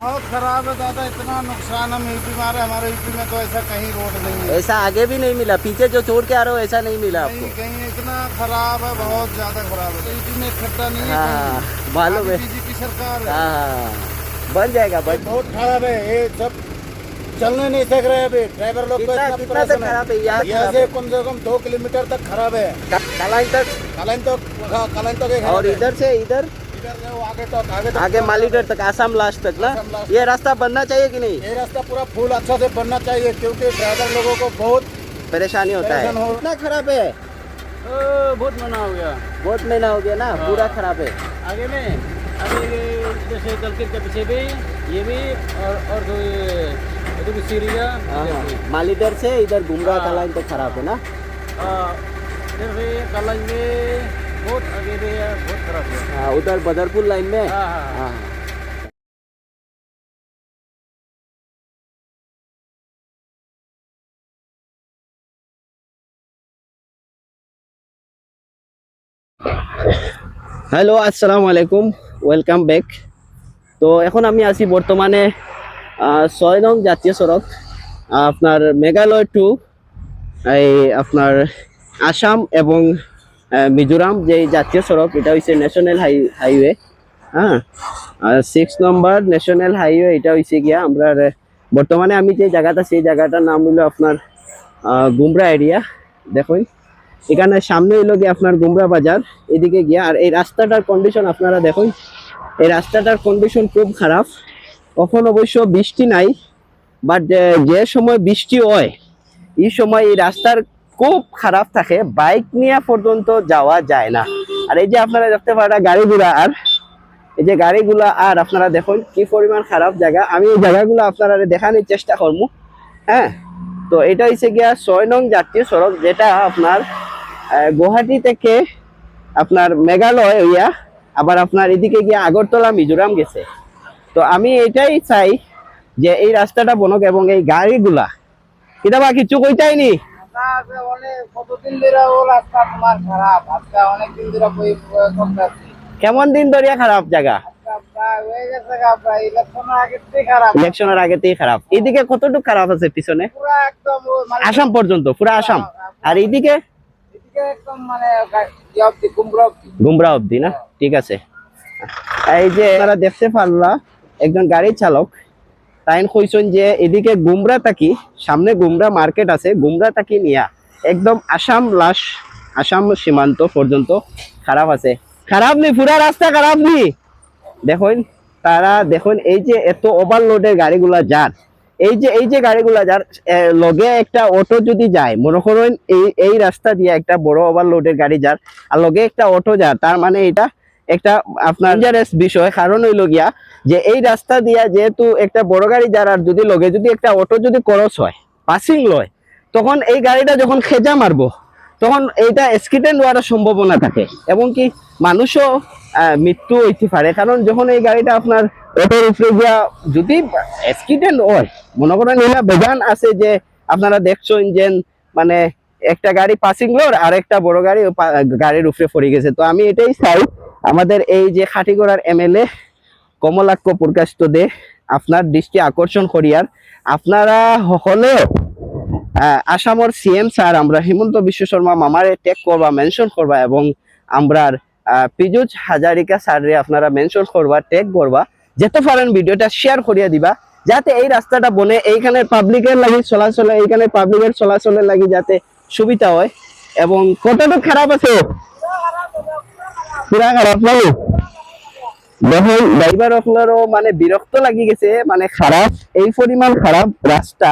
बहुत खराब है दादा, इतना नुकसान हम यूपी में आ रहे, हमारे यूपी में तो ऐसा कहीं रोड नहीं है। ऐसा आगे भी नहीं मिला, पीछे जो छोड़ के आ रहे हो ऐसा नहीं मिला कहीं आपको? कहीं इतना खराब है, बहुत ज्यादा खराब है। यूपी में इकट्ठा नहीं है हाँ मालूम है। बीजेपी सरकार है। हाँ बन जाएगा बन। बहुत खराब है, ये सब चलने नहीं सक रहे अभी। ड्राइवर लोग को कितना इतना कितना तक खराब है? यहाँ से कम 2 किलोमीटर तक खराब है। कलाइन तक कलाइन तक और इधर से इधर आगे तक आगे मालीगढ़ तक, आसाम लास्ट तक ना। आसाम लास्ट ये रास्ता बनना चाहिए कि नहीं? ये रास्ता पूरा फुल अच्छा से बनना चाहिए, क्योंकि ड्राइवर लोगों को बहुत परेशानी होता है। परेशान हो। कितना खराब है? बहुत मना हो गया। बहुत महीना हो गया ना, पूरा खराब है। आगे में अभी जैसे दलकित के पीछे भी ये भी और तो भी सीरिया मालीगढ़ से इधर गुमरा हाँ। कलाइन तक खराब है ना। फिर भी कल में बहुत आगे भी है, बहुत खराब है। हाँ, उधर बदरपुर लाइन में। हाँ, हाँ। हाँ হ্যালো আসসালামু আলাইকুম, ওয়েলকাম ব্যাক। তো এখন আমি আছি বর্তমানে 6 নং জাতীয় সড়ক, আপনার মেঘালয় টু এই আপনার আসাম এবং মিজোরাম যে জাতীয় সড়ক, এটা হচ্ছে ন্যাশনাল হাইওয়ে। হ্যাঁ, আর 6 নম্বর ন্যাশনাল হাইওয়ে, এটা হচ্ছে গিয়া আমরা বর্তমানে আমি যে জায়গাটা, সেই জায়গাটার নাম হলো আপনার গুমরা এরিয়া। দেখুন এখানে সামনে হইলো গিয়ে আপনার গুমরা বাজার, এদিকে গিয়া। আর এই রাস্তাটার কন্ডিশন আপনারা দেখুন, এই রাস্তাটার কন্ডিশন খুব খারাপ। কখন অবশ্য বৃষ্টি নাই, বাট যে সময় বৃষ্টি হয় এই সময় এই রাস্তার খুব খারাপ থাকে, বাইক নিয়ে পর্যন্ত যাওয়া যায় না। আর এই যে আপনারা দেখতে পারেন গাড়িগুলা, আর এই যে গাড়িগুলা, আর আপনারা দেখুন কি পরিমাণ খারাপ জায়গা। আমি এই জায়গাগুলো আপনারা দেখানোর চেষ্টা করবো। হ্যাঁ, তো এটা হচ্ছে গিয়া 6 নং জাতীয় সড়ক, যেটা আপনার গুয়াহাটি থেকে আপনার মেঘালয় হইয়া আবার আপনার এদিকে গিয়ে আগরতলা মিজোরাম গেছে। তো আমি এটাই চাই যে এই রাস্তাটা বনক, এবং এই গাড়িগুলা এটা বা কিছু কইতাইনি। কতদিন ধরে ও রাস্তা তোমার খারাপ, আজকে অনেক দিন ধরে করতেছি। কেমন দিন ধরিয়া খারাপ জায়গা? হয়ে গেছে প্রায় ইলেকশনের আগে থেকে খারাপ। ইলেকশনের আগেতেই খারাপ। এদিকে কতটুকু খারাপ আছে পিছনে? পুরা একদম আসাম পর্যন্ত, পুরা আসাম। আর এইদিকে একদম মানে গুমরা অব্দি না। ঠিক আছে, এই যে আপনারা দেখতে পারলা একজন গাড়ি চালক তাই কইছেন যে এদিকে গুমরা থাকি, সামনে গুমরা মার্কেট আছে, গুমরা থাকি নিয়া একদম আসাম লাস্ট, আসাম সীমান্ত পর্যন্ত খারাপ আছে। খারাপ নি, পুরা রাস্তা খারাপ নি। দেখুন তারা দেখুন, এই যে এত ওভারলোডের গাড়িগুলা যার, এই যে গাড়িগুলা যার লগে একটা অটো যদি যায়, মনে করেন এই রাস্তা দিয়ে একটা বড় ওভারলোডের গাড়ি যার, আর লগে একটা অটো যার, তার মানে এটা একটা আপনার ডেঞ্জারাস বিষয়। কারণ হইল গিয়া যে এই রাস্তা দিয়া যেহেতু একটা বড় গাড়ি যার, আর যদি লগে যদি একটা অটো যদি ক্রস হয়, পাসিং লয়, তখন এই গাড়িটা যখন খেজা মারবো, তখন এইটা অ্যাক্সিডেন্ট হওয়ার সম্ভাবনা থাকে, এবং কি মানুষও মৃত্যু হইতে পারে। কারণ যখন এই গাড়িটা আপনার অটোর উপরে গিয়া যদি অ্যাক্সিডেন্ট হয়, মনে করেন এটা বেজান আছে যে আপনারা দেখছেন যে মানে একটা গাড়ি পাসিং লোর আর একটা বড় গাড়ি গাড়ির উপরে পড়ে গেছে। তো আমি এটাই চাই আমাদের এই যে খাটিগড়ার এমএলএ কমলাক্ষ প্রকাশিত দে আপনার দৃষ্টি আকর্ষণ করিয়ার, আপনারা হলেও আসামর সিএম স্যার আমরা হিমন্ত বিশ্ব শর্মা মামারে টেক করবা, মেনশন করবা, এবং আমরা পীযুষ হাজারিকা স্যারে আপনারা মেনশন করবা, টেক করবা, যেতে পারেন ভিডিওটা শেয়ার করিয়া দিবা, যাতে এই রাস্তাটা বনে এইখানে পাবলিকের লাগি চলাচলে, এইখানে পাবলিকের চলাচলের লাগি যাতে সুবিধা হয়। এবং কতটুকু খারাপ আছে? পুরা খারাপ লাগে। দেখুন ড্রাইভার আপনারও মানে বিরক্ত লাগি গেছে, মানে খারাপ, এই পরিমাণ খারাপ রাস্তা।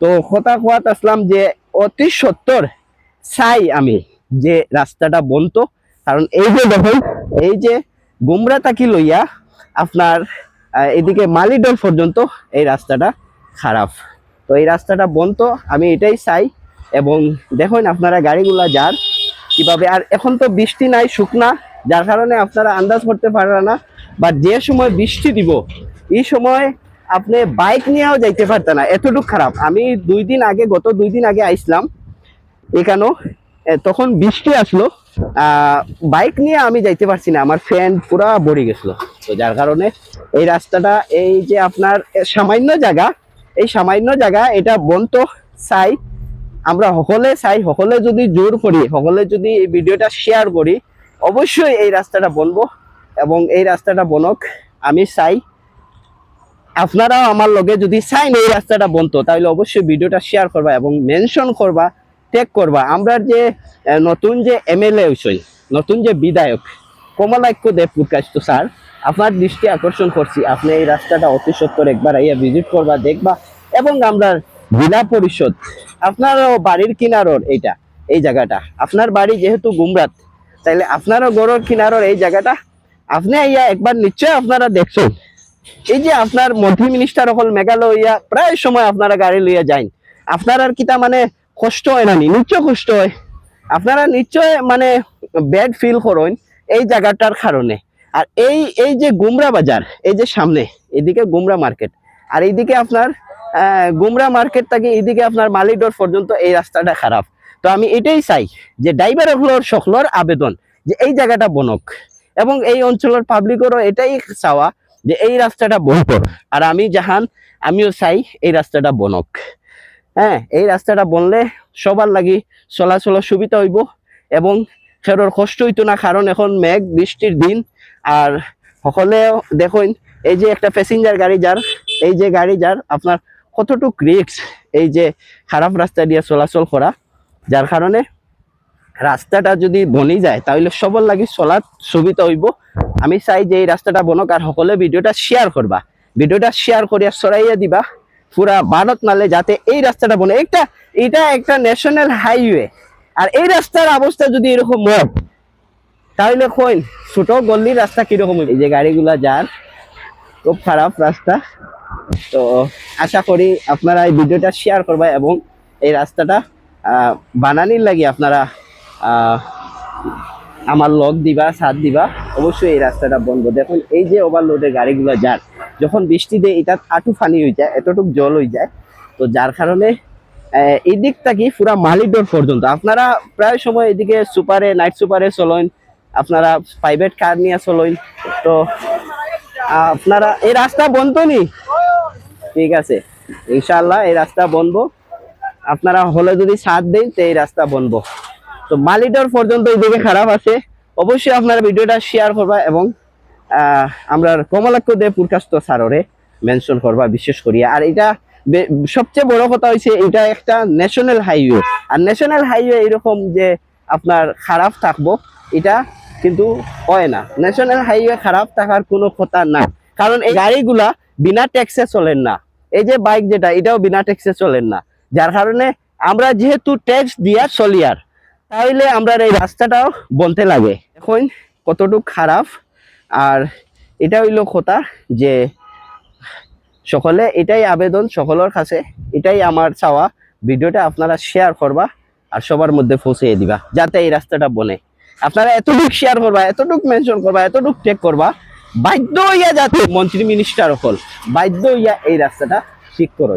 তো কথা কোয়াত আসলাম যে অতি সত্তর চাই আমি যে রাস্তাটা বনতো। কারণ এই যে দেখুন, এই যে গুমরা তাকি লইয়া আপনার এদিকে মালিডল পর্যন্ত এই রাস্তাটা খারাপ। তো এই রাস্তাটা বনতো, আমি এটাই চাই। এবং দেখুন আপনারা গাড়িগুলা যার কিভাবে, আর এখন তো বৃষ্টি নাই, শুকনা, যার কারণে আপনারা আন্দাজ করতে পারেন না। বা যে সময় বৃষ্টি দিব এই সময় আপনি বাইক নিয়েও যাইতে পারতেন না, এতটুকু খারাপ। আমি গত 2 দিন আগে আইসলাম এখানেও, তখন বৃষ্টি আসলো, বাইক নিয়ে আমি যাইতে পারছি না, আমার ফ্রেন্ড পুরা বড়ি গেছিল। তো যার কারণে এই রাস্তাটা, এই যে আপনার সামান্য জায়গা, এই সামান্য জায়গা এটা বন্ধ চাই, আমরা সকলে চাই, সকলে যদি জোর করি, সকলে যদি এই ভিডিওটা শেয়ার করি, অবশ্যই এই রাস্তাটা বনবো এবং এই রাস্তাটা বনক আমি চাই। আপনারাও আমার লগে যদি চাইন এই রাস্তাটা বনতো, তাহলে অবশ্যই ভিডিওটা শেয়ার করবা এবং মেনশন করবা, ট্যাগ করবা। আমরা যে নতুন যে এমএলএ হইছেন, নতুন যে বিধায়ক কমলাক্ষ দেব প্রকাশ, তো স্যার আপনার দৃষ্টি আকর্ষণ করছি, আপনি এই রাস্তাটা অতি সত্তর একবার আইয়া ভিজিট করবা, দেখবা। এবং আমরা জেলা পরিষদ, আপনারও বাড়ির কিনারর এইটা, এই জায়গাটা আপনার বাড়ি যেহেতু গুমরাত, তাইলে আপনারও গড়ের কিনারর এই জায়গাটা আপনি আইয়া একবার নিশ্চয় আপনারা দেখছেন। এই যে আপনার মন্ত্রী মিনিস্টার হল মেঘালয়া, প্রায় সময় আপনারা গাড়ি লইয়া যান, আপনার আর কিতা মানে কষ্ট হয় না? নিশ্চয় কষ্ট হয়, আপনারা নিশ্চয় মানে ব্যাড ফিল করেন এই জায়গাটার কারণে। আর এই যে গুমরা বাজার, এই যে সামনে এদিকে গুমরা মার্কেট, আর এইদিকে আপনার গুমরা মার্কেট থেকে এইদিকে আপনার মালিডোর পর্যন্ত এই রাস্তাটা খারাপ। তো আমি এটাই চাই যে ড্রাইভার সকলের আবেদন যে এই জায়গাটা বনক, এবং এই অঞ্চলের পাবলিকেরও এটাই চাওয়া যে এই রাস্তাটা বনক। আর আমিও চাই এই রাস্তাটা বনক। হ্যাঁ, এই রাস্তাটা বনলে সবার লাগি চলাচল সুবিধা হইব এবং সেটার কষ্ট হইতো না, কারণ এখন মেঘ বৃষ্টির দিন। আর সকলে দেখুন এই যে একটা প্যাসেঞ্জার গাড়ি যার, এই যে গাড়ি যার আপনার কতটুক রিস্ক এই যে খারাপ রাস্তা দিয়ে চলাচল করা, যার কারণে রাস্তাটা যদি বনি যায় তাহলে সবার লাগি চলার সুবিধা হইব। আমি চাই যে এই রাস্তাটা বনক, আর সকলে ভিডিওটা শেয়ার করবা, ভিডিওটা শেয়ার করিয়া ছড়াইয়া দিবা পুরা ভারত নালে, যাতে এই রাস্তাটা বনে। এটা একটা ন্যাশনাল হাইওয়ে, আর এই রাস্তার অবস্থা যদি এরকম হয় তাহলে কইন ছোট গল্লির রাস্তা কিরকম। এই যে গাড়িগুলা যার, খুব খারাপ রাস্তা। তো আশা করি আপনারা এই ভিডিওটা শেয়ার করবা এবং এই রাস্তাটা বানানির লাগি আপনারা আমার লগ দিবা, সাথ দিবা, অবশ্যই এই রাস্তাটা বন্ধ। দেখুন এই যে ওভারলোডের গাড়িগুলো যার, যখন বৃষ্টি দেয় এটা আঁটু ফানি হয়ে যায়, এতটুক জল হয়ে যায়। তো যার কারণে এই দিক থেকে পুরা মালিডোর পর্যন্ত আপনারা প্রায় সময় এদিকে সুপারে, নাইট সুপারে চলেন, আপনারা প্রাইভেট কার নিয়ে চলেন। তো আপনারা এই রাস্তা বন্ধ নি, ঠিক আছে ইনশাআল্লাহ এই রাস্তা বন্ধ, আপনারা হলে যদি সাথ দেন তো এই রাস্তা বন্ধ। তো মালিডোর পর্যন্ত এইদিকে খারাপ আছে, অবশ্যই আপনারা ভিডিওটা শেয়ার করবা এবং আমরা কমলাক্ষ দেব প্রকাশ স্যাররে মেনশন করবা বিশেষ করিয়া। আর এটা সবচেয়ে বড় কথা হয়েছে এটা একটা ন্যাশনাল হাইওয়ে, আর ন্যাশনাল হাইওয়ে এরকম যে আপনার খারাপ থাকবো এটা কিন্তু হয় না। ন্যাশনাল হাইওয়ে খারাপ থাকার কোনো কথা না, কারণ এই গাড়িগুলা বিনা ট্যাক্সে চলেন না, এই যে বাইক যেটা এটাও বিনা ট্যাক্সে চলেন না, যার কারণে আমরা যেহেতু ট্যাক্স দিয়া চলি, আর তাহলে আমরা এই রাস্তাটাও বনতে লাগে। এখন কতটুকু খারাপ, আর এটা হইল কথা যে সকলে এটাই আবেদন, সকলের কাছে এটাই আমার চাওয়া, ভিডিওটা আপনারা শেয়ার করবা আর সবার মধ্যে পৌঁছে দিবা যাতে এই রাস্তাটা বনে। আপনারা এতটুক শেয়ার করবা, এতটুক মেনশন করবা, এতটুক টেক করবা, বাধ্য হইয়া যাতে মন্ত্রী মিনিস্টার হল বাধ্য হইয়া এই রাস্তাটা ঠিক করো।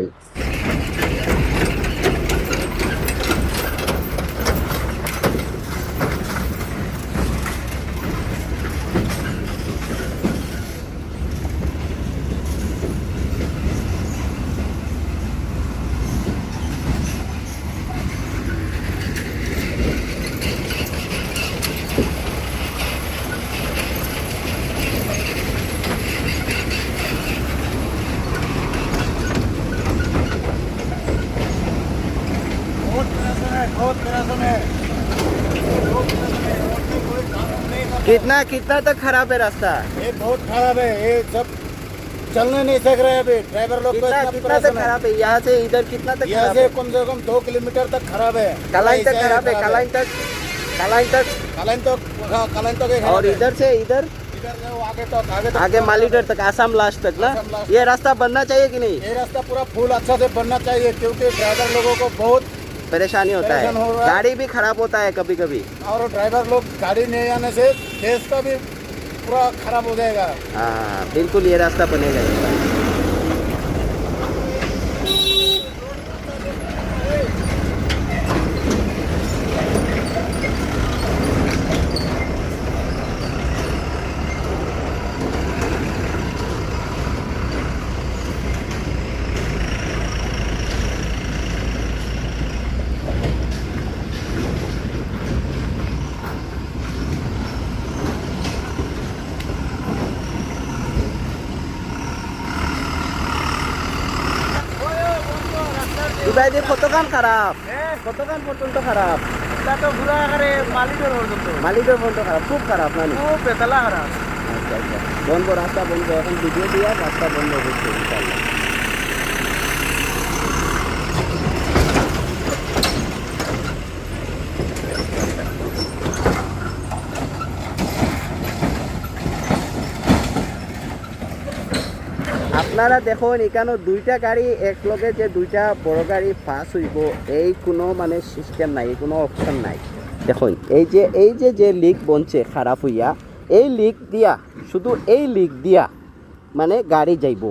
कितना तक खराब है रास्ता? ये बहुत खराब है, ये सब चलने नहीं सक रहे अभी। ड्राइवर लोग को कितना इतना कितना तक परेशान है। खराब है? यहाँ से इधर कितना तक यहाँ खराब से है? कम से कम 2 किलोमीटर तक खराब है। कलाइन तक ऐसा खराब है, कलाइन तक, कलाइन तक। कलाइन तक, हाँ, कलाइन तक ही खराब और है। इधर से इधर इधर से वो आगे तक, आगे मालीडर तक, आसाम लास्ट तक ना। आसाम लास्ट। ये रास्ता बनना चाहिए कि नहीं? ये रास्ता पूरा फुल अच्छा से बनना चाहिए, क्योंकि ड्राइवर लोगों को बहुत परेशानी होता है, परेशान हो रहा है। गाड़ी भी खराब होता है कभी कभी। और ड्राइवर लोग गाड़ी नहीं आने से देश का भी पूरा खराब हो जाएगा। हाँ बिल्कुल, ये रास्ता बनेगा इस बार। ভাই কতখান খারাপ কতখান পর্যন্ত খারাপ এটা তো পুরা একেবারে মালিকের পর্যন্ত মালিকের পর্যন্ত খারাপ খুব খারাপ মানে খুব বেতালা খারাপ। আচ্ছা আচ্ছা বন্ধ রাস্তা বন্ধ এখন ভিডিও দিয়ে রাস্তা বন্ধ হচ্ছে ইনশাআল্লাহ আপনারা দেখুন এখানে দুইটা গাড়ি একলগে যে দুইটা বড় গাড়ি পাস হইব এই কোনো মানে সিস্টেম নাই কোনো অপশন নাই দেখুন এই যে লিক বনছে খারাপ হইয়া এই লিক দিয়া শুধু এই লিক দিয়া মানে গাড়ি যাইব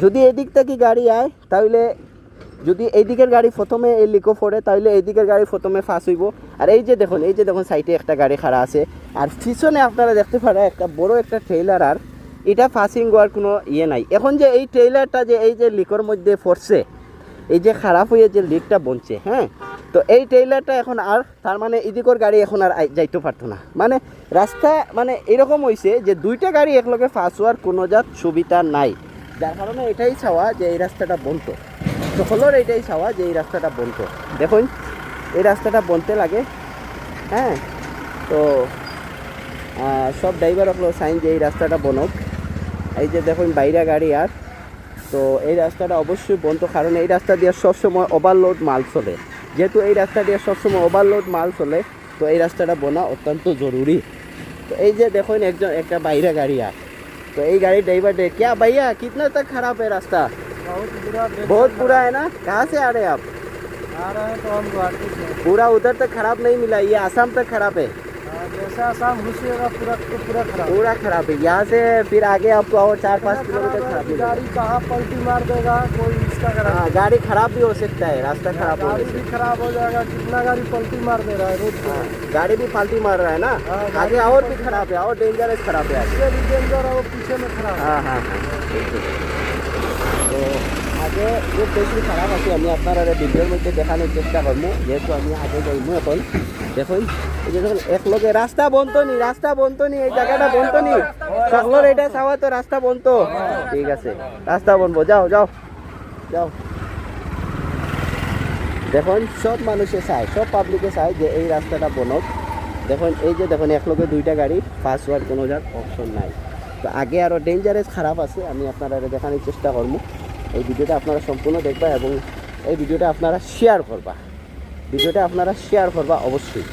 যদি এদিক থেকে গাড়ি আয় তাহলে যদি এইদিকের গাড়ি প্রথমে এই লিকো পড়ে তাহলে এইদিকের গাড়ি প্রথমে ফাঁস হইব আর এই যে দেখুন সাইডে একটা গাড়ি খাড়া আছে আর পিছনে আপনারা দেখতে পারেন একটা বড় একটা ট্রেইলার আর এটা ফাসিং হওয়ার কোনো ইয়ে নাই এখন যে এই ট্রেইলারটা যে এই যে লিকর মধ্যে পড়ছে এই যে খারাপ হয়ে যে লিকটা বনছে হ্যাঁ তো এই ট্রেইলারটা এখন আর তার মানে এদিকের গাড়ি এখন আর যাইতে পারতো না মানে রাস্তা মানে এরকম হয়েছে যে দুইটা গাড়ি একলগে ফাঁস হওয়ার কোনো জাত সুবিধা নাই যার কারণে এটাই চাওয়া যে এই রাস্তাটা বনতো সকলের এটাই চাওয়া যে এই রাস্তাটা বনতো দেখুন এই রাস্তাটা বনতে লাগে হ্যাঁ তো সব ড্রাইভার হলো সাইন যে এই রাস্তাটা বনক এই যে দেখুন বাইরে গাড়ি আর তো এই রাস্তাটা অবশ্যই বন্ধ কারণ এই রাস্তা দিয়ে সবসময় ওভারলোড মাল চলে যেহেতু এই রাস্তা দিয়ে সবসময় ওভারলোড মাল চলে তো এই রাস্তাটা বোনা অত্যন্ত জরুরি তো এই যে দেখুন একটা বাইরে গাড়ি আর तो ये गाड़ी ड्राइवर दे क्या भैया कितना तक खराब है रास्ता बहुत बुरा है ना कहाँ से आ रहे हैं आप आ रहे हैं तो हम गुवाहाटी से पूरा उधर तक खराब नहीं मिला ये आसाम तक खराब है जैसा आसाम घुसिएगा पूरा खराब है यहाँ से फिर आगे आपको और 4-5 किलोमीटर खराब मिलेगा गाड़ी कहाँ पलटी मार देगा कोई इसका हाँ गाड़ी खराब भी हो सकता है रास्ता खराब होने गाड़ी से भी खराब हो जाएगा कितना गाड़ी पलटी मार दे रहा है रोड पे गाड़ी भी फाल्टी मार रहा है ना आगे और भी खराब है और डेंजरस खराब है आगे इससे भी डेंजर है वो पीछे में खराब है हाँ हाँ हाँ তো আগে খুব বেশি খারাপ আছে আমি আপনারা ভিডিওর মধ্যে দেখানোর চেষ্টা করবো যেহেতু আমি আগে যাইমু এখন দেখুন এই যে দেখুন একলগে রাস্তা বন্ধ নি এই জায়গাটা বন্ধ নি সকলের এটা চাওয়া তো রাস্তা বন্ধ ঠিক আছে রাস্তা বন্ধ যাও দেখুন সব মানুষে চায় সব পাবলিকে চায় যে এই রাস্তাটা বনক দেখুন এই যে দেখুন একলগে দুইটা গাড়ি পাস হওয়ার কোনো যার অপশন নাই তো আগে আরও ডেঞ্জারাস খারাপ আছে আমি আপনারা দেখানোর চেষ্টা করবো এই ভিডিওটা আপনারা সম্পূর্ণ দেখবা এবং এই ভিডিওটা আপনারা শেয়ার করবা অবশ্যই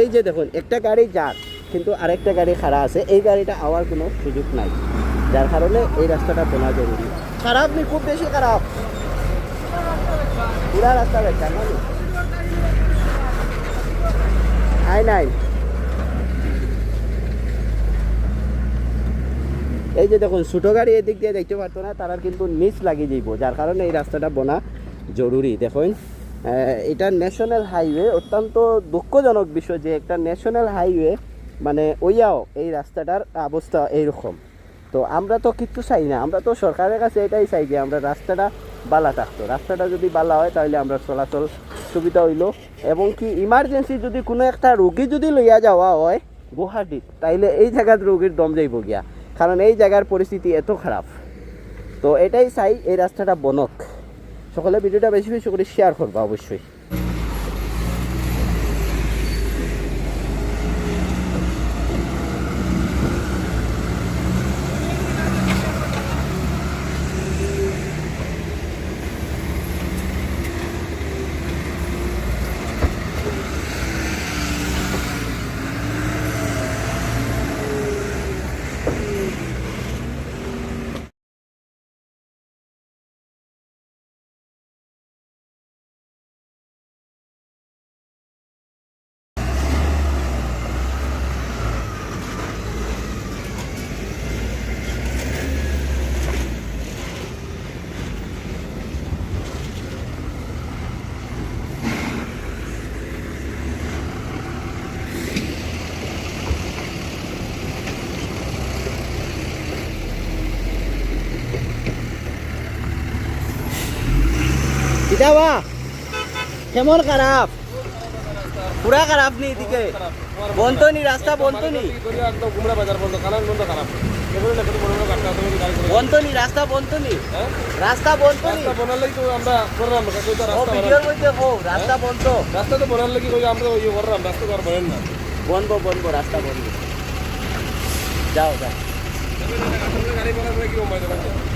এই যে দেখুন একটা গাড়ি যাক কিন্তু আরেকটা গাড়ি খারাপ আছে এই গাড়িটা আওয়ার কোনো সুযোগ নাই যার কারণে এই রাস্তাটা বোনা জরুরি খারাপ নেই খুব বেশি খারাপ পুরা রাস্তা বেকার না নাই এই যে দেখুন ছোটো গাড়ি এদিক দিয়ে দেখতে পারতো না তারা কিন্তু নিচ লাগিয়ে যাইব যার কারণে এই রাস্তাটা বোনা জরুরি দেখুন এটা ন্যাশনাল হাইওয়ে অত্যন্ত দুঃখজনক বিষয় যে একটা ন্যাশনাল হাইওয়ে মানে ওইয়াও এই রাস্তাটার অবস্থা এইরকম তো আমরা তো কিচ্ছু চাই না আমরা তো সরকারের কাছে এটাই চাই যে আমরা রাস্তাটা বালা থাকতো রাস্তাটা যদি বালা হয় তাহলে আমরা চলাচল সুবিধা হইল এবং কি ইমার্জেন্সি যদি কোনো একটা রোগী যদি লইয়া যাওয়া হয় গুয়াহাটিত তাইলে এই জায়গার রোগীর দম যাইব গিয়া কারণ এই জায়গার পরিস্থিতি এত খারাপ তো এটাই চাই এই রাস্তাটা বনক সকলে ভিডিওটা বেশি বেশি করে শেয়ার করবা অবশ্যই কেমন খারাপ পুরা খারাপ নেই এদিকে বন্ধ নি রাস্তা বন্ধ নি একদম গুমরা বাজার বন্ধ কালান বন্ধ খারাপ এগুলো না কত বড় বড় গাড়ি তুমি গাড়ি করে বন্ধ নি রাস্তা বন্ধ নি রাস্তা বন্ধ নি রাস্তা বনার লাগি তো আমরা করলাম কত তো ও রাস্তা ভিডিওর মধ্যে ও রাস্তা বন্ধ রাস্তা তো বনার লাগি কই আমরা ওই করলাম রাস্তা তো আর বনেন না বন্ধ বন্ধ রাস্তা বন্ধ যাও যাও গাড়ি বনার লাগি ও মাইদা বন্ধ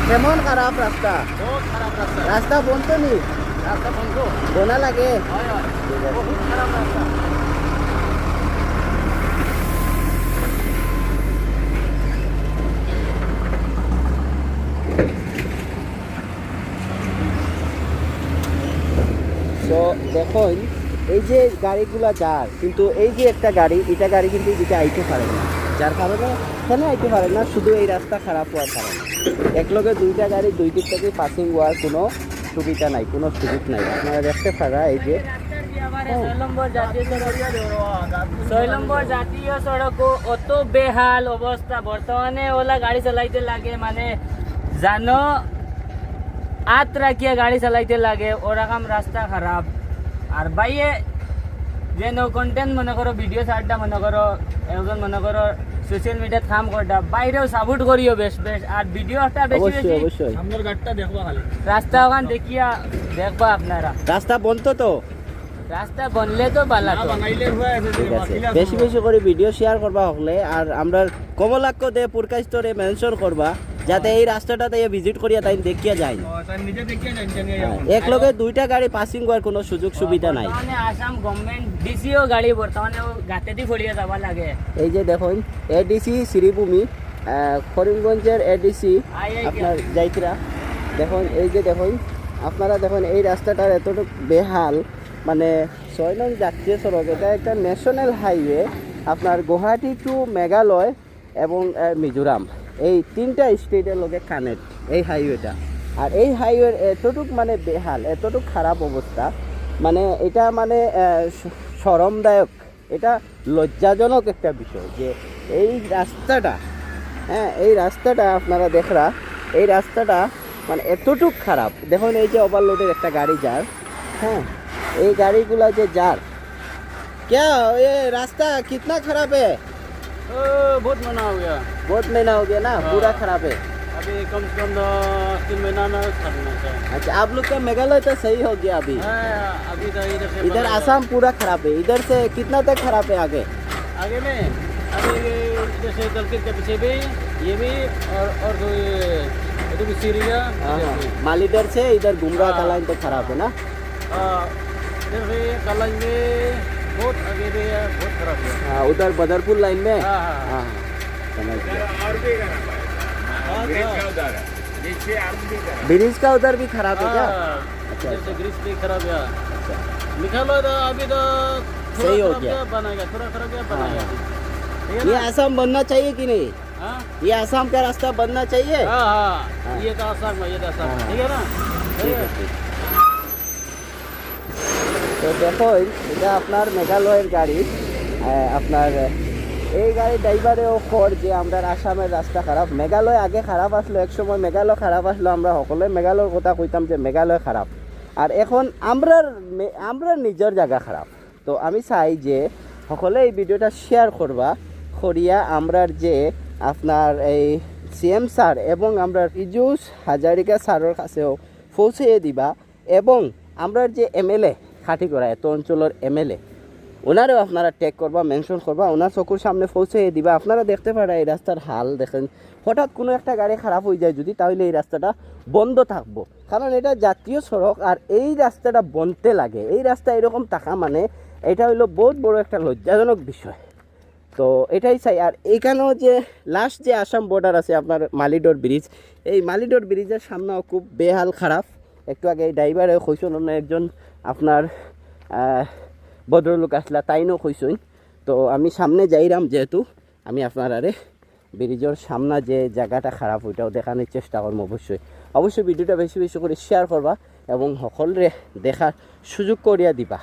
কেমন খারাপ রাস্তা বহুত খারাপ রাস্তা রাস্তা বন্ধ নি রাস্তা বন্ধ বোনা লাগে হয় হয় বহুত খারাপ রাস্তা তো দেখুন এই যে গাড়িগুলা যার কিন্তু এই যে একটা গাড়ি এটা গাড়ি কিন্তু এটা আইতে পারে না যার কারণে কেন আইতে পারে না শুধু এই রাস্তা খারাপ হওয়ার কারণে একলগে দুইটা গাড়ি দুই দিক থেকে পাসিং হওয়ার কোনো সুবিধা নাই কোনো সুযোগ নাই আপনারা দেখতে পারা এই যে 6 নম্বর জাতীয় সড়ক অত বেহাল অবস্থা বর্তমানে ওলা গাড়ি চালাইতে লাগে মানে জানো আত রাখিয়া গাড়ি চালাইতে লাগে ওরকম রাস্তা খারাপ আর বাইয়ে যে নো কন্টেন্ট মনে করো ভিডিও সারটা মনে করো একজন মনে করো সোশ্যাল মিডিয়াত কাম করটা বাইরেও সাপোর্ট করিও বেশ বেশ আর ভিডিওটা বেশি অবশ্যই বেশি অবশ্যই সামনের গাড়িটা দেখবা খালি রাস্তা ওখান দেখিয়া দেখবা আপনারা রাস্তা বন্ধ তো রাস্তা বনলে তো ভালো তো বাঙাইলে হয়ে আছে ঠিক আছে বেশি বেশি করে ভিডিও শেয়ার করবা হলে আর আমরা কমলাক্ষ দে পুরকাস্তরে মেনশন করবা যাতে এই রাস্তাটাতে ভিজিট করিয়া তাই দেখিয়া যায় তাই নিজে দেখিয়ে জানি এক লগে দুইটা গাড়ি পাসিং হওয়ার কোনো সুযোগ সুবিধা নাই বর্তমানে আসাম গভর্নমেন্ট ডিসিও গাড়ি বর্তমানে গাতেদি ফড়িয়ে যাব লাগে এই যে দেখুন এডিসি শ্রীভূমি করিমগঞ্জের এডিসি আপনার যাইতিরা দেখুন এই যে দেখুন আপনারা দেখুন এই রাস্তাটার এতটুকু বেহাল মানে 6 নং জাতীয় সড়ক এটা একটা ন্যাশনাল হাইওয়ে আপনার গুয়াহাটি টু মেঘালয় এবং মিজোরাম এই তিনটা স্টেটের লগে কানেক্ট এই হাইওয়েটা আর এই হাইওয়ের এতটুক মানে বেহাল এতটুক খারাপ অবস্থা মানে এটা মানে শরমদায়ক এটা লজ্জাজনক একটা বিষয় যে এই রাস্তাটা হ্যাঁ এই রাস্তাটা আপনারা দেখরা এই রাস্তাটা মানে এতটুক খারাপ দেখুন এই যে ওভারলোডের একটা গাড়ি যার হ্যাঁ এই গাড়িগুলা যে যার क्या ये रास्ता कितना खराब है बहुत मना हो गया बहुत महीना हो गया ना पूरा खराब है अभी कम से कम 3 महीना ना खरीदना चाहिए अच्छा आप लोग का मेघालय तो सही हो गया अभी अभी तो इधर से इधर आसाम पूरा खराब है इधर से कितना तक खराब है आगे आगे में अभी जैसे दलकिर के पीछे भी ये भी और कोई ये भी सीरिया माल इधर से इधर गुमराह का हाँ। लाइन तो खराब है ना इधर से कलंज में बहुत आगे भी है बहुत खराब है हाँ, उधर बदरपुर लाइन में हाँ हाँ हाँ समझ गया ब्रिज का उधर भी खराब है क्या? हाँ, अच्छा, जैसे ग्रीस भी खराब है। निकालो तो अभी तो थोड़ा सही हो खराब गया। बनेगा, थोड़ा खराब गया बनेगा। ठीक है ये ना? आसाम बनना चाहिए कि नहीं? हाँ ये आसाम का रास्ता बनना चाहिए? हाँ हाँ, हाँ। ये तो आसाम है, ये तो आसाम है। हाँ। ठीक है ना? ঠিক আছে। তো দেখো এটা আপনার মেঘালয়ের গাড়ি আপনার এই গাড়ি ড্রাইভারেও খর যে আমরা আসামের রাস্তা খারাপ মেঘালয় আগে খারাপ আসলো এক সময় মেঘালয় খারাপ আসলো আমরা সকলে মেঘালয়ের কথা কইতাম যে মেঘালয় খারাপ আর এখন আমরা নিজের জায়গা খারাপ তো আমি চাই যে সকলে এই ভিডিওটা শেয়ার করবা করিয়া আমরার যে আপনার এই সিএম স্যার এবং আমরা পীযূষ হাজারিকা স্যারের কাছেও পৌঁছে দিবা এবং আমরা যে এমএলএ খাটিগড়া এত অঞ্চলের এমএলএ ওনারেও আপনারা ট্যাগ করবা মেনশন করবা ওনার চকুর সামনে পৌঁছে দিবা আপনারা দেখতে পারা এই রাস্তার হাল দেখেন হঠাৎ কোনো একটা গাড়ি খারাপ হয়ে যায় যদি তাহলে এই রাস্তাটা বন্ধ থাকবো কারণ এটা জাতীয় সড়ক আর এই রাস্তাটা বনতে লাগে এই রাস্তা এরকম থাকা মানে এটা হলো বহুত বড় একটা লজ্জাজনক বিষয় তো এটাই চাই আর এইখানেও যে লাস্ট যে আসাম বর্ডার আছে আপনার মালিডোর ব্রিজ এই মালিডোর ব্রিজের সামনেও খুব বেহাল খারাপ একটু আগে এই ড্রাইভারে কইসুন অন্য একজন আপনার ভদ্রলোক আসলা তাইনও কইসুন তো আমি সামনে যাইরাম যেহেতু আমি আপনার আরে ব্রিজের সামনে যে জায়গাটা খারাপ ওইটাও দেখানোর চেষ্টা করবো অবশ্যই ভিডিওটা বেশি বেশি করে শেয়ার করবা এবং সকলরে দেখার সুযোগ করিয়া দিবা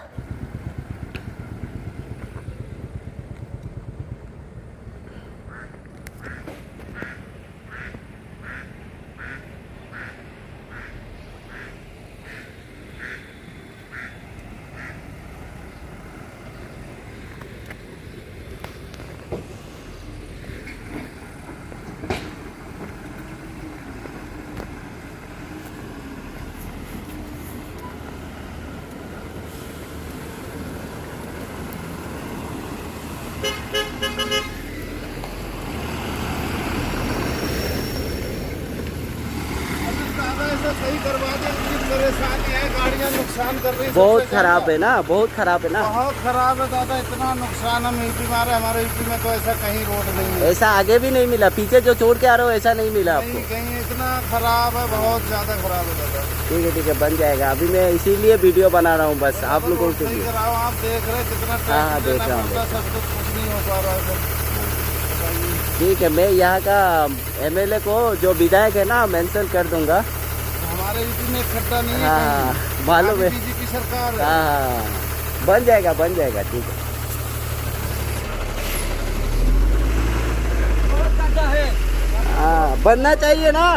ऐसा सही करवा दे इतनी परेशानी है गाड़ियाँ नुकसान कर रही बहुत खराब है ना बहुत खराब है ना बहुत खराब है दादा इतना नुकसान हम यूपी मारे हमारे यूपी में तो ऐसा कहीं रोड नहीं है ऐसा आगे भी नहीं मिला पीछे जो छोड़ के आ रहे हो ऐसा नहीं मिला आपको कहीं कहीं इतना खराब है बहुत ज्यादा खराब है दादा ठीक है बन जाएगा अभी मैं इसीलिए वीडियो बना रहा हूँ बस आप लोगों के सही लिए कराओ आप देख रहे कितना हाँ, टैक्स देख देना रहा हूँ, पड़ता, सब कुछ नहीं हो पा रहा है सर। बताइए। ठीक है मैं यहाँ का एमएलए को जो विधायक है ना मेंशन कर दूंगा हमारे यूपी में खड्डा नहीं है हाँ मालूम है बीजेपी सरकार है हाँ बन जाएगा ठीक है हाँ बनना चाहिए ना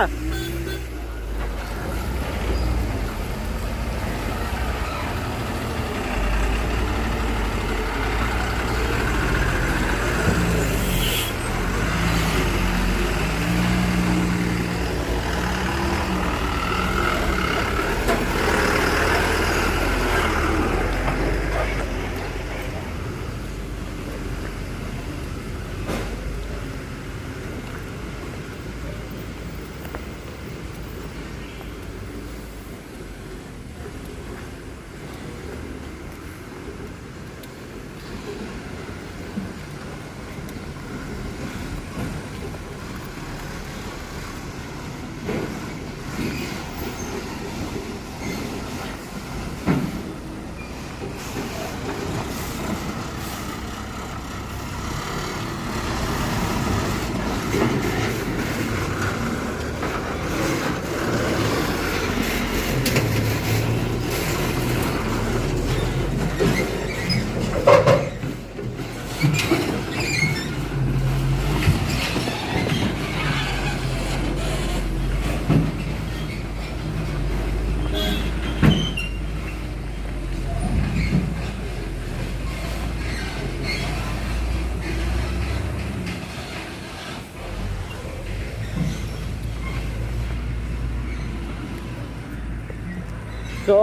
তো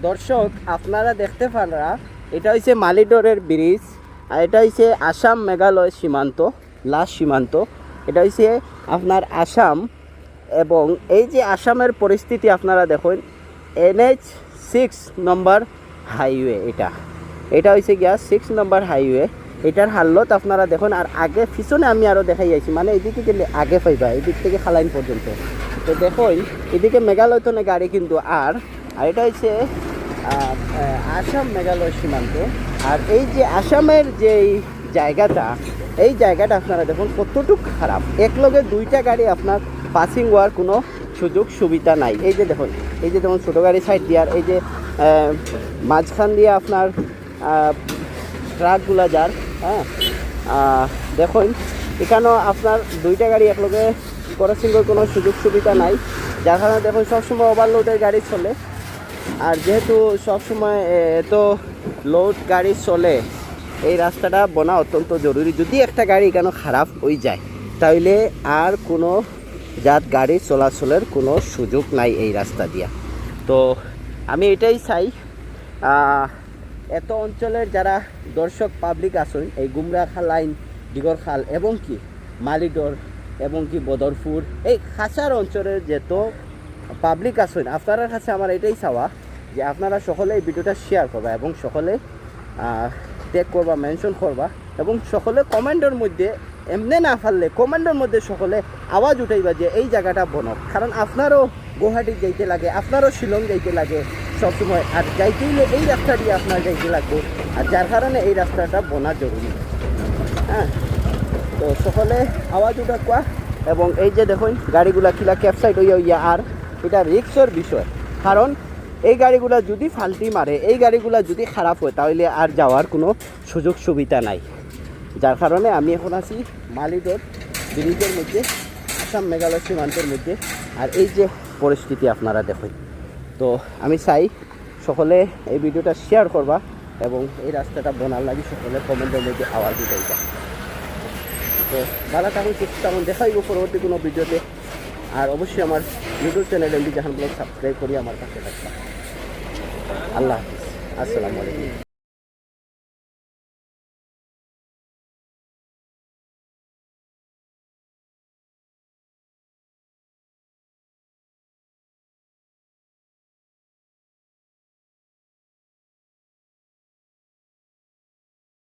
দর্শক আপনারা দেখতে পারা এটা হচ্ছে মালিডোরের ব্রিজ আর এটা হচ্ছে আসাম মেঘালয় সীমান্ত লাস্ট সীমান্ত এটা হচ্ছে আপনার আসাম এবং এই যে আসামের পরিস্থিতি আপনারা দেখুন NH 6 নম্বর হাইওয়ে এটা হচ্ছে গিয়া 6 নম্বর হাইওয়ে এটার হালত আপনারা দেখুন আর আগে পিছনে আমি আরও দেখাই আছি মানে এইদিকে গেলে আগে পাইবা এইদিক থেকে খালাইন পর্যন্ত তো দেখুন এদিকে মেঘালয় তো না গাড়ি কিন্তু আর এটা হচ্ছে আসাম মেঘালয় সীমান্ত। আর এই যে আসামের যে জায়গাটা, এই জায়গাটা আপনারা দেখুন কতটুকু খারাপ। একলগে দুইটা গাড়ি আপনার পাসিং হওয়ার কোনো সুযোগ সুবিধা নাই। এই যে দেখুন, এই যে দেখুন ছোটো গাড়ি সাইড দিয়ে, আর এই যে মাঝখান দিয়ে আপনার ট্রাকগুলা যার, হ্যাঁ দেখুন এখানেও আপনার দুইটা গাড়ি একলগে ক্রসিংয়ের কোনো সুযোগ সুবিধা নাই, যার কারণে দেখুন সবসময় ওভারলোডের গাড়ি চলে। আর যেহেতু সবসময় এত লোড গাড়ি চলে, এই রাস্তাটা বনা অত্যন্ত জরুরি। যদি একটা গাড়ি কেন খারাপ হয়ে যায় তাহলে আর কোনো জাত গাড়ি চলাচলের কোনো সুযোগ নাই এই রাস্তা দিয়া। তো আমি এটাই চাই এত অঞ্চলের যারা দর্শক পাবলিক আছেন, এই গুমরাখাল লাইন, দিগরখাল এবং কি মালিডর এবং কি বদরপুর, এই খাসার অঞ্চলের যত পাবলিক আছেন, আপনার কাছে আমার এটাই চাওয়া যে আপনারা সকলে এই ভিডিওটা শেয়ার করবা এবং সকলে ট্যাগ করবা, মেনশন করবা এবং সকলে কমেন্টের মধ্যে এমনি না পারলে কমেন্টের মধ্যে সকলে আওয়াজ উঠাইবা যে এই জায়গাটা বনক। কারণ আপনারও গুয়াহাটি যাইতে লাগে, আপনারও শিলং যাইতে লাগে সবসময়, আর যাইতে হলে এই রাস্তা দিয়ে আপনার যাইতে লাগবে, আর যার কারণে এই রাস্তাটা বনা জরুরি। হ্যাঁ, তো সকলে আওয়াজ উঠাকুয়া। এবং এই যে দেখুন গাড়িগুলা কিলা ক্যাপসাইড হইয়া, আর এটা রিক্সের বিষয়। কারণ এই গাড়িগুলা যদি ফাল্টি মারে, এই গাড়িগুলা যদি খারাপ হয় তাহলে আর যাওয়ার কোনো সুযোগ সুবিধা নাই। যার কারণে আমি এখন আছি মালিডোর ব্রিজের মধ্যে, আসাম মেঘালয় সীমান্তের মধ্যে। আর এই যে পরিস্থিতি আপনারা দেখুন। তো আমি চাই সকলে এই ভিডিওটা শেয়ার করবা এবং এই রাস্তাটা বনার লাগি সকলে কমেন্টের মধ্যে আওয়াজ উঠাইবা। তো ভালো থাকুন, সুস্থ থাকুন, দেখাইব পরবর্তী কোনো ভিডিওতে। আর অবশ্যই আমার ইউটিউব চ্যানেল এমডি জাহান ব্লগ সাবস্ক্রাইব করি আমার কাছে থাকবা। আল্লাহ হাফিজ, আসসালামু আলাইকুম।